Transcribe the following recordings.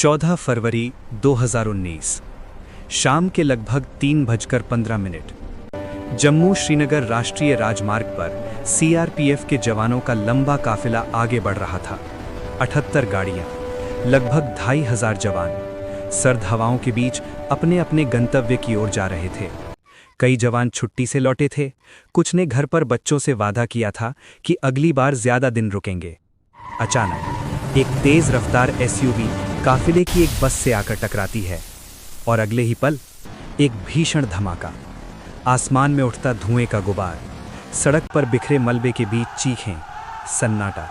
14 फरवरी 2019 शाम के लगभग 3:15 जम्मू श्रीनगर राष्ट्रीय राजमार्ग पर सीआरपीएफ के जवानों का लंबा काफिला आगे बढ़ रहा था। 78 गाड़ियां, लगभग 2500 जवान सर्द हवाओं के बीच अपने अपने गंतव्य की ओर जा रहे थे। कई जवान छुट्टी से लौटे थे, कुछ ने घर पर बच्चों से वादा किया था कि अगली बार ज्यादा दिन रुकेंगे। अचानक एक तेज रफ्तार एसयूवी काफिले की एक बस से आकर टकराती है और अगले ही पल एक भीषण धमाका। आसमान में उठता धुएं का गुबार, सड़क पर बिखरे मलबे के बीच चीखें, सन्नाटा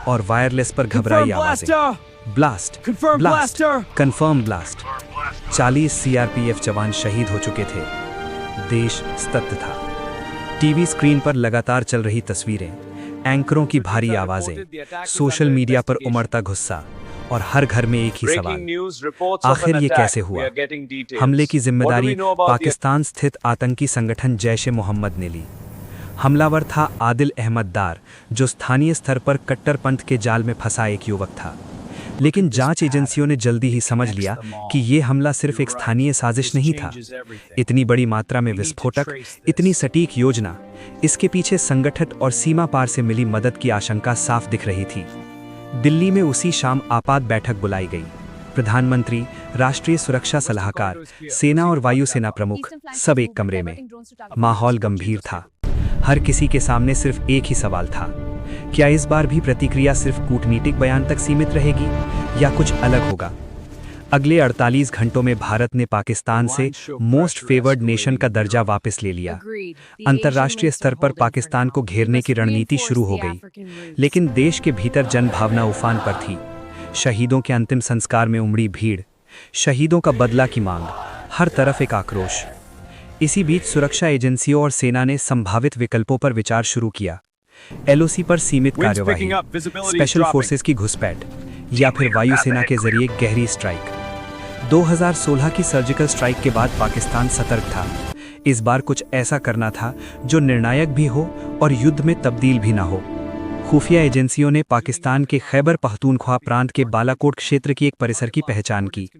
और वायरलेस पर घबराई आवाजें। Blast, blast, confirm blast. 40 CRPF जवान शहीद हो चुके थे। देश स्तब्ध था। टीवी स्क्रीन पर लगातार चल रही तस्वीरें, एंकरों की भारी आवाजें, सोशल मीडिया पर उमड़ता गुस्सा और हर घर में एक ही सवाल, आखिर ये कैसे हुआ? हमले की जिम्मेदारी पाकिस्तान स्थित आतंकी संगठन जैश ए मोहम्मद ने ली। हमलावर था आदिल अहमद दार, जो स्थानीय स्तर पर कट्टरपंथ के जाल में फंसा एक युवक था। लेकिन जांच एजेंसियों ने जल्दी ही समझ लिया कि ये हमला सिर्फ एक स्थानीय साजिश नहीं था। इतनी बड़ी मात्रा में विस्फोटक, इतनी सटीक योजना, इसके पीछे संगठित और सीमा पार से मिली मदद की आशंका साफ दिख रही थी। दिल्ली में उसी शाम आपात बैठक बुलाई गई। प्रधानमंत्री, राष्ट्रीय सुरक्षा सलाहकार, सेना और वायुसेना प्रमुख सब एक कमरे में। माहौल गंभीर था। हर किसी के सामने सिर्फ एक ही सवाल था, क्या इस बार भी प्रतिक्रिया सिर्फ कूटनीतिक बयान तक सीमित रहेगी या कुछ अलग होगा? अगले 48 घंटों में भारत ने पाकिस्तान से मोस्ट फेवर्ड नेशन का दर्जा वापस ले लिया। अंतर्राष्ट्रीय स्तर पर पाकिस्तान को घेरने की रणनीति शुरू हो गई, लेकिन देश के भीतर जनभावना उफान पर थी। शहीदों के अंतिम संस्कार में उमड़ी भीड़, शहीदों का बदला की मांग, हर तरफ एक आक्रोश। इसी बीच सुरक्षा एजेंसियों और सेना ने संभावित विकल्पों पर विचार शुरू किया। एलओसी पर सीमित कार्यवाही, स्पेशल फोर्सेस की घुसपैठ या फिर वायुसेना के जरिए गहरी स्ट्राइक। 2016 की सर्जिकल स्ट्राइक के बाद पाकिस्तान सतर्क था। इस बार कुछ ऐसा करना था जो निर्णायक भी हो और युद्ध में तब्दील भी ना हो। खुफिया एजेंसियों ने पाकिस्तान के खैबर पख्तूनख्वा प्रांत के बालाकोट क्षेत्र की एक परिसर की पहचान की।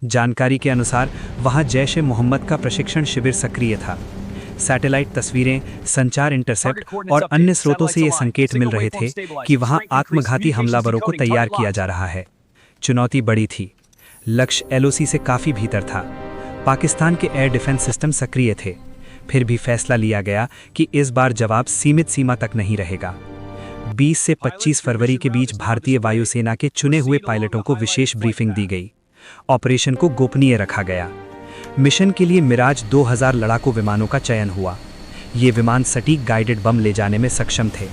जानकारी के अनुसार वहां जैश ए मोहम्मद का प्रशिक्षण शिविर सक्रिय था। सैटेलाइट तस्वीरें, संचार इंटरसेप्ट और अन्य स्रोतों से ये संकेत मिल रहे थे कि वहां आत्मघाती हमलावरों को तैयार किया जा रहा है। चुनौती बड़ी थी। लक्ष्य एलओसी से काफी भीतर था। पाकिस्तान के एयर डिफेंस सिस्टम सक्रिय थे। फिर भी फैसला लिया गया कि इस बार जवाब सीमित सीमा तक नहीं रहेगा। 20 से 25 फरवरी के बीच भारतीय वायुसेना के चुने हुए पायलटों को विशेष ब्रीफिंग दी गई। ऑपरेशन को गोपनीय रखा गया। मिशन के लिए मिराज 2000 लड़ाकू विमानों का चयन हुआ। ये विमान सटीक गाइडेड बम ले जाने में सक्षम थे।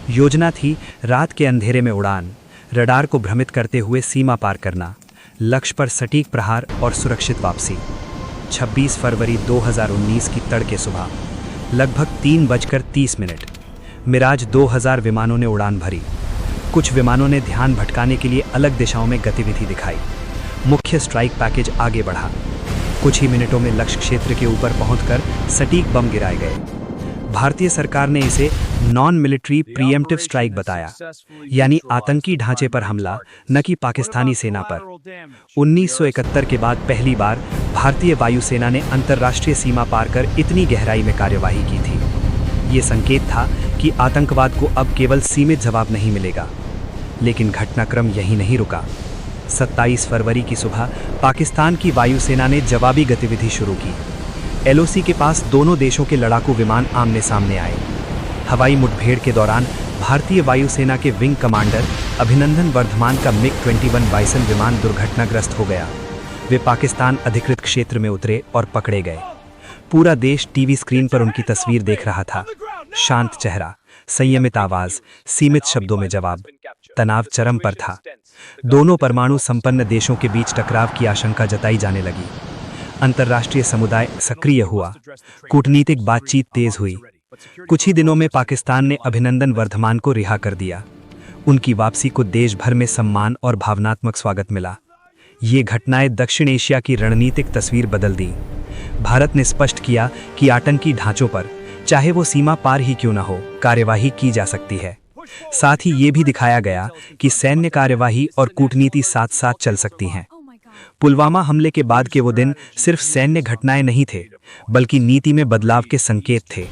योजना थी रात के अंधेरे में उड़ान, रडार को भ्रमित करते हुए सीमा पार करना, लक्ष्य पर सटीक प्रहार और सुरक्षित वापसी। 26 फरवरी 2019 की तड़के सुबह लगभग 3:30 मिराज 2000 विमानों ने उड़ान भरी। कुछ विमानों ने ध्यान भटकाने के लिए अलग दिशाओं में गतिविधि दिखाई। मुख्य स्ट्राइक पैकेज आगे बढ़ा। कुछ ही मिनटों में लक्ष्य क्षेत्र के ऊपर पहुंचकर सटीक बम गिराए गए। भारतीय सरकार ने इसे नॉन मिलिट्री प्रीएम्प्टिव स्ट्राइक बताया, यानी आतंकी ढांचे पर हमला, न कि पाकिस्तानी सेना पर। 1971 के बाद पहली बार भारतीय वायुसेना ने अंतर्राष्ट्रीय सीमा पार कर इतनी गहराई में कार्यवाही की थी। ये संकेत था कि आतंकवाद को अब केवल सीमित जवाब नहीं मिलेगा। लेकिन घटनाक्रम यहीं नहीं रुका। 27 फरवरी की सुबह पाकिस्तान की वायुसेना ने जवाबी गतिविधि शुरू की। एलओसी के पास दोनों देशों के लड़ाकू विमान आमने सामने आए। हवाई मुठभेड़ के दौरान भारतीय वायुसेना के विंग कमांडर अभिनंदन वर्धमान का मिग-21 बाइसन विमान दुर्घटनाग्रस्त हो गया। वे पाकिस्तान अधिकृत क्षेत्र में उतरे और पकड़े गए। पूरा देश टीवी स्क्रीन पर उनकी तस्वीर देख रहा था। शांत चेहरा, संयमित आवाज, सीमित शब्दों में जवाब। तनाव चरम पर था। दोनों परमाणु संपन्न देशों के बीच टकराव की आशंका जताई जाने लगी। अंतर्राष्ट्रीय समुदाय सक्रिय हुआ। कूटनीतिक बातचीत तेज हुई। कुछ ही दिनों में पाकिस्तान ने अभिनंदन वर्धमान को रिहा कर दिया। उनकी वापसी को देश भर में सम्मान और भावनात्मक स्वागत मिला। ये घटनाएं दक्षिण एशिया की रणनीतिक तस्वीर बदल दी। भारत ने स्पष्ट किया कि आतंकी ढांचों पर, चाहे वो सीमा पार ही क्यों न हो, कार्यवाही की जा सकती है। साथ ही ये भी दिखाया गया कि सैन्य कार्यवाही और कूटनीति साथ साथ चल सकती हैं। पुलवामा हमले के बाद के वो दिन सिर्फ सैन्य घटनाएं नहीं थे, बल्कि नीति में बदलाव के संकेत थे।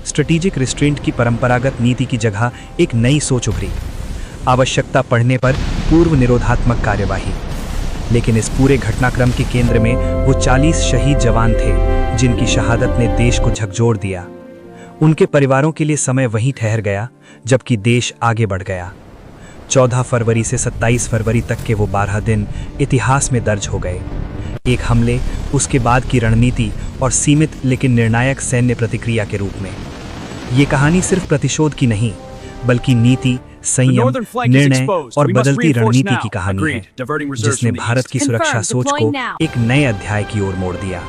स्ट्रेटेजिक रिस्ट्रेंट की परंपरागत नीति की जगह एक नई सोच उभरी। आवश्यकता पड़ने पर पूर्व निरोधात्मक कार्यवाही। लेकिन इस पूरे घटनाक्रम के केंद्र में वो 40 शहीद जवान थे, जिनकी शहादत ने देश को झकझोर दिया। उनके परिवारों के लिए समय वहीं ठहर गया, जबकि देश आगे बढ़ गया। 14 फरवरी से 27 फरवरी तक के वो 12 दिन इतिहास में दर्ज हो गए। एक हमले, उसके बाद की रणनीति और सीमित लेकिन निर्णायक सैन्य प्रतिक्रिया के रूप में। ये कहानी सिर्फ प्रतिशोध की नहीं, बल्कि नीति, संयम, निर्णय और बदलती रणनीति की कहानी है, जिसने भारत की सुरक्षा सोच को एक नए अध्याय की ओर मोड़ दिया।